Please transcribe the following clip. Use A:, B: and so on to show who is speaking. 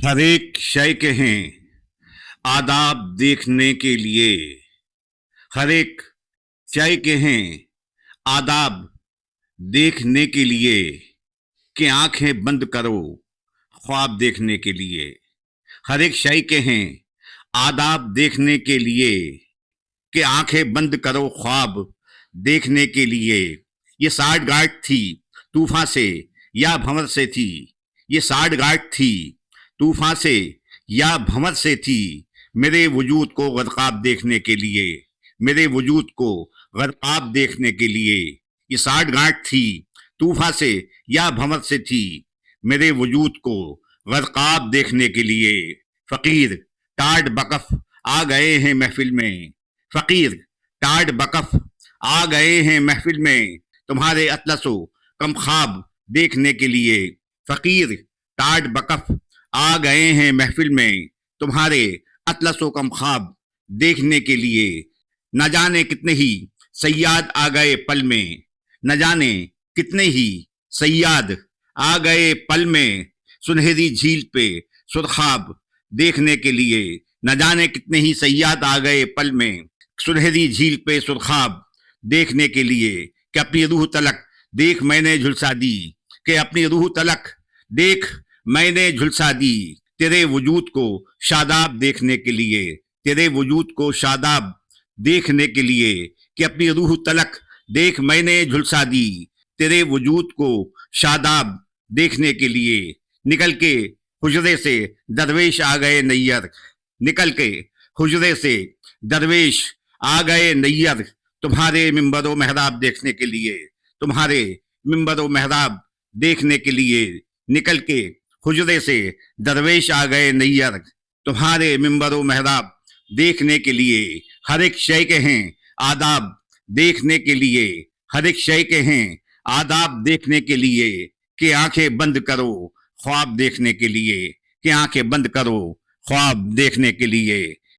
A: ہر ایک شے کے ہیں آداب دیکھنے کے لیے، ہر ایک شے کے ہیں آداب دیکھنے کے لیے، کہ آنکھیں بند کرو خواب دیکھنے کے لیے۔ ہر ایک شے کے ہیں آداب دیکھنے کے لیے، کہ آنکھیں بند کرو خواب دیکھنے کے لیے۔ یہ ساٹھ گاٹھ تھی طوفاں سے یا بھنور سے تھی، یہ ساٹھ گاٹھ تھی طوفاں سے یا بھنور سے تھی، میرے وجود کو غرقاب دیکھنے کے لیے، میرے وجود کو غرقاب دیکھنے کے لیے۔ یہ ساٹھ گاٹھ تھی طوفاں سے یا بھنور سے تھی، میرے وجود کو غرقاب دیکھنے کے لیے۔ فقیر ٹاٹ بکف آ گئے ہیں محفل میں، فقیر ٹاٹ بکف آ گئے ہیں محفل میں، تمہارے اطلس و کم خواب دیکھنے کے لیے۔ فقیر ٹاٹ بکف آ گئے ہیں محفل میں، تمہارے اطلس و کم خواب دیکھنے کے لیے۔ نہ جانے کتنے ہی صیاد آ گئے پل میں، نہ جانے کتنے ہی صیاد آ گئے پل میں، سنہری جھیل پہ سرخاب دیکھنے کے لیے۔ نہ جانے کتنے ہی صیاد آ گئے پل میں، سنہری جھیل پہ سرخاب دیکھنے کے لیے، کہ اپنی روح تلک دیکھ میں نے جھلسا دی، کہ اپنی روح تلک دیکھ میں نے جھلسا دی، تیرے وجود کو شاداب دیکھنے کے لیے، تیرے وجود کو شاداب دیکھنے کے لیے، کہ اپنی روح تلک دیکھ میں نے جھلسا دی، تیرے وجود کو شاداب دیکھنے کے لیے۔ نکل کے حجرے سے درویش آ گئے نیر، نکل کے حجرے سے درویش آ گئے نیر، تمہارے منبر و محراب دیکھنے کے لیے، تمہارے منبر و محراب دیکھنے کے لیے۔ نکل کے حجرے سے درویش آ گئے نیر، تمہارے منبر و محراب دیکھنے کے لیے۔ ہر ایک شے کے ہیں آداب دیکھنے کے لیے، ہر ایک شے کے ہیں آداب دیکھنے کے لیے، کہ آنکھیں بند کرو خواب دیکھنے کے لیے، کہ آنکھیں بند کرو خواب دیکھنے کے لیے۔